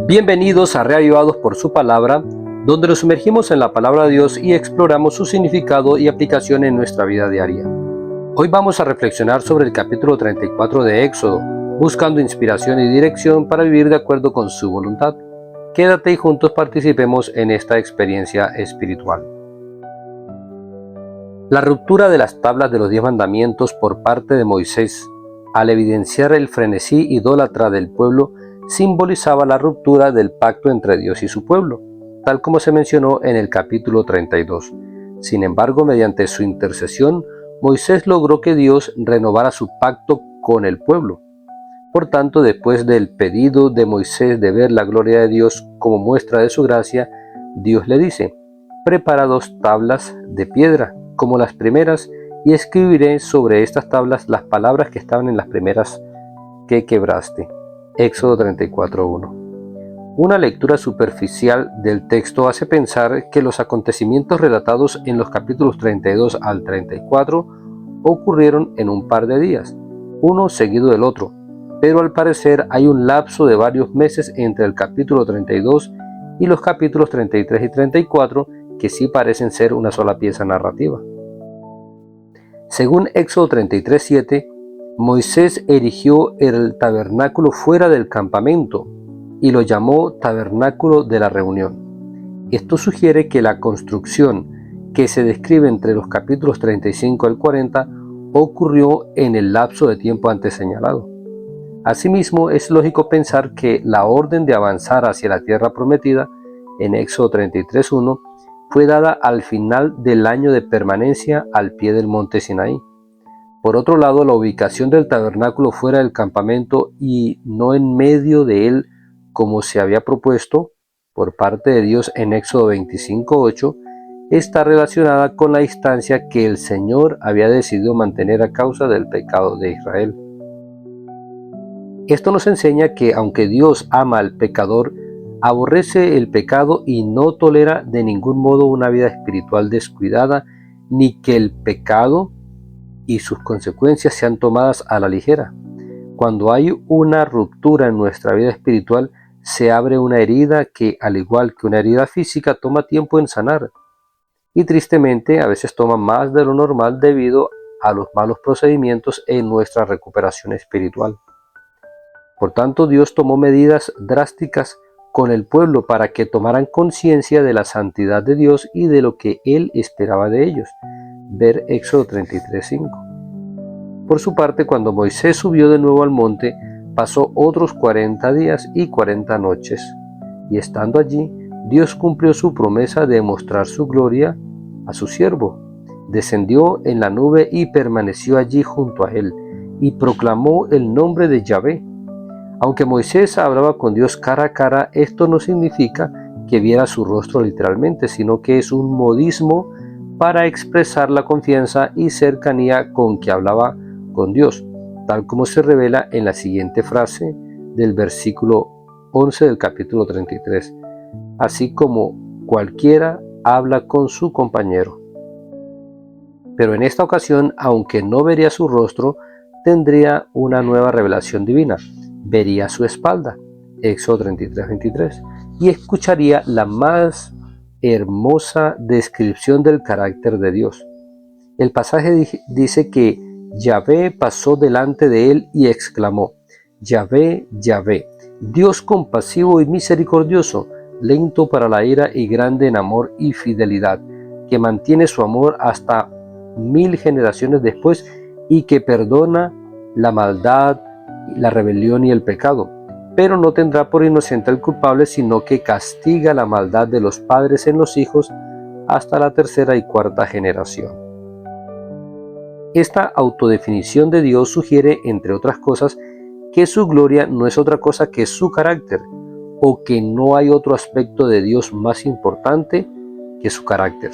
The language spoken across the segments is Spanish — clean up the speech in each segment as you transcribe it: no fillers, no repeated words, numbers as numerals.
Bienvenidos a Reavivados por su palabra, donde nos sumergimos en la palabra de Dios y exploramos su significado y aplicación en nuestra vida diaria. Hoy vamos a reflexionar sobre el capítulo 34 de Éxodo, buscando inspiración y dirección para vivir de acuerdo con su voluntad. Quédate y juntos participemos en esta experiencia espiritual. La ruptura de las tablas de los 10 mandamientos por parte de Moisés, al evidenciar el frenesí idólatra del pueblo, simbolizaba la ruptura del pacto entre Dios y su pueblo, tal como se mencionó en el capítulo 32. Sin embargo, mediante su intercesión, Moisés logró que Dios renovara su pacto con el pueblo. Por tanto, después del pedido de Moisés de ver la gloria de Dios como muestra de su gracia, Dios le dice: prepara 2 tablas de piedra, como las primeras, y escribiré sobre estas tablas las palabras que estaban en las primeras que quebraste. Éxodo 34:1. Una lectura superficial del texto hace pensar que los acontecimientos relatados en los capítulos 32 al 34 ocurrieron en un par de días, uno seguido del otro, pero al parecer hay un lapso de varios meses entre el capítulo 32 y los capítulos 33 y 34 que sí parecen ser una sola pieza narrativa. Según Éxodo 33:7, Moisés erigió el tabernáculo fuera del campamento y lo llamó tabernáculo de la reunión. Esto sugiere que la construcción que se describe entre los capítulos 35 al 40 ocurrió en el lapso de tiempo antes señalado. Asimismo, es lógico pensar que la orden de avanzar hacia la tierra prometida en Éxodo 33:1 fue dada al final del año de permanencia al pie del monte Sinaí. Por otro lado, la ubicación del tabernáculo fuera del campamento y no en medio de él, como se había propuesto por parte de Dios en Éxodo 25:8, está relacionada con la distancia que el Señor había decidido mantener a causa del pecado de Israel. Esto nos enseña que aunque Dios ama al pecador, aborrece el pecado y no tolera de ningún modo una vida espiritual descuidada, ni que el pecado y sus consecuencias sean tomadas a la ligera. Cuando hay una ruptura en nuestra vida espiritual, se abre una herida que, al igual que una herida física, toma tiempo en sanar. Y tristemente, a veces toma más de lo normal debido a los malos procedimientos en nuestra recuperación espiritual. Por tanto, Dios tomó medidas drásticas con el pueblo para que tomaran conciencia de la santidad de Dios y de lo que Él esperaba de ellos. Ver Éxodo 33:5. Por su parte, cuando Moisés subió de nuevo al monte, pasó otros 40 días y 40 noches, y estando allí, Dios cumplió su promesa de mostrar su gloria a su siervo. Descendió en la nube y permaneció allí junto a él, y proclamó el nombre de Yahvé. Aunque Moisés hablaba con Dios cara a cara, esto no significa que viera su rostro literalmente, sino que es un modismo para expresar la confianza y cercanía con que hablaba con Dios, tal como se revela en la siguiente frase del versículo 11 del capítulo 33, así como cualquiera habla con su compañero. Pero en esta ocasión, aunque no vería su rostro, tendría una nueva revelación divina. Vería su espalda, Éxodo 33:23, y escucharía la más hermosa descripción del carácter de Dios. El pasaje dice que Yahvé pasó delante de él y exclamó: Yahvé, Yahvé, Dios compasivo y misericordioso, lento para la ira y grande en amor y fidelidad, que mantiene su amor hasta 1000 generaciones después y que perdona la maldad, la rebelión y el pecado, pero no tendrá por inocente al culpable, sino que castiga la maldad de los padres en los hijos hasta la 3ª y 4ª generación. Esta autodefinición de Dios sugiere, entre otras cosas, que su gloria no es otra cosa que su carácter, o que no hay otro aspecto de Dios más importante que su carácter.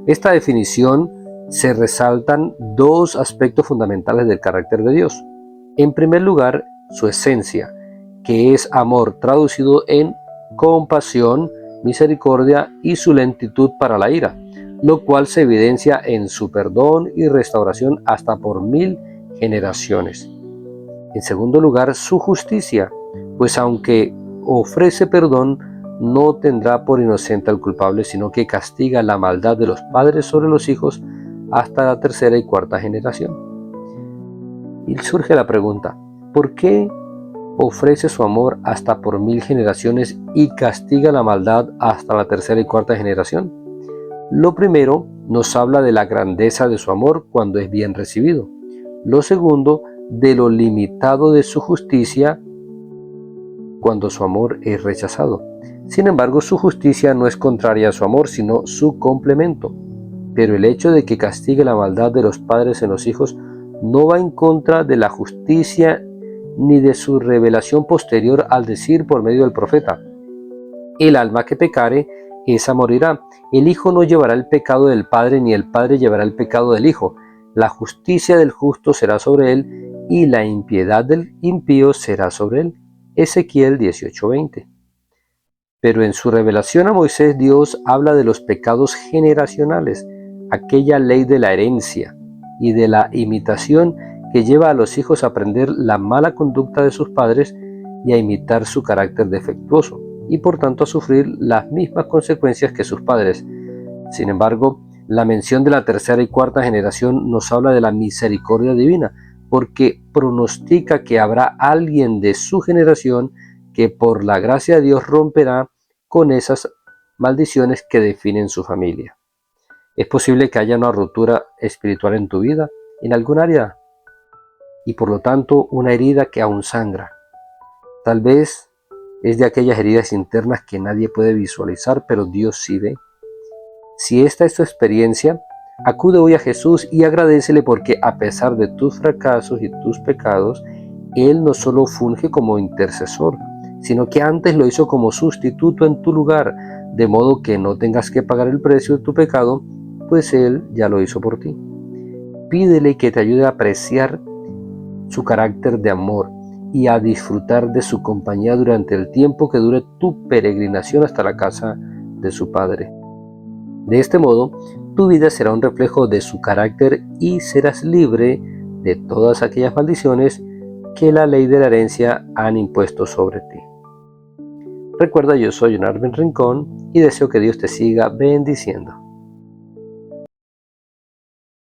Esta definición se resaltan 2 aspectos fundamentales del carácter de Dios. En primer lugar, su esencia, que es amor traducido en compasión, misericordia y su lentitud para la ira, lo cual se evidencia en su perdón y restauración hasta por 1000 generaciones. En segundo lugar, su justicia, pues aunque ofrece perdón, no tendrá por inocente al culpable, sino que castiga la maldad de los padres sobre los hijos hasta la tercera y cuarta generación. Y surge la pregunta, ¿por qué ofrece su amor hasta por 1000 generaciones y castiga la maldad hasta la tercera y cuarta generación? Lo primero nos habla de la grandeza de su amor cuando es bien recibido. Lo segundo, de lo limitado de su justicia cuando su amor es rechazado. Sin embargo, su justicia no es contraria a su amor, sino su complemento. Pero el hecho de que castigue la maldad de los padres en los hijos no va en contra de la justicia ni de su revelación posterior al decir por medio del profeta: el alma que pecare, esa morirá. El hijo no llevará el pecado del padre, ni el padre llevará el pecado del hijo. La justicia del justo será sobre él, y la impiedad del impío será sobre él. Ezequiel 18:20. Pero en su revelación a Moisés, Dios habla de los pecados generacionales, aquella ley de la herencia y de la imitación que lleva a los hijos a aprender la mala conducta de sus padres y a imitar su carácter defectuoso, y por tanto a sufrir las mismas consecuencias que sus padres. Sin embargo, la mención de la tercera y cuarta generación nos habla de la misericordia divina, porque pronostica que habrá alguien de su generación que por la gracia de Dios romperá con esas maldiciones que definen su familia. Es posible que haya una ruptura espiritual en tu vida, en algún área, y por lo tanto una herida que aún sangra. Tal vez es de aquellas heridas internas que nadie puede visualizar, pero Dios sí ve. Si esta es tu experiencia, acude hoy a Jesús y agradécele, porque a pesar de tus fracasos y tus pecados, Él no solo funge como intercesor, sino que antes lo hizo como sustituto en tu lugar, de modo que no tengas que pagar el precio de tu pecado, pues Él ya lo hizo por ti. Pídele que te ayude a apreciar su carácter de amor y a disfrutar de su compañía durante el tiempo que dure tu peregrinación hasta la casa de su Padre. De este modo, tu vida será un reflejo de su carácter y serás libre de todas aquellas maldiciones que la ley de la herencia han impuesto sobre ti. Recuerda, yo soy Jonarvin Rincón y deseo que Dios te siga bendiciendo.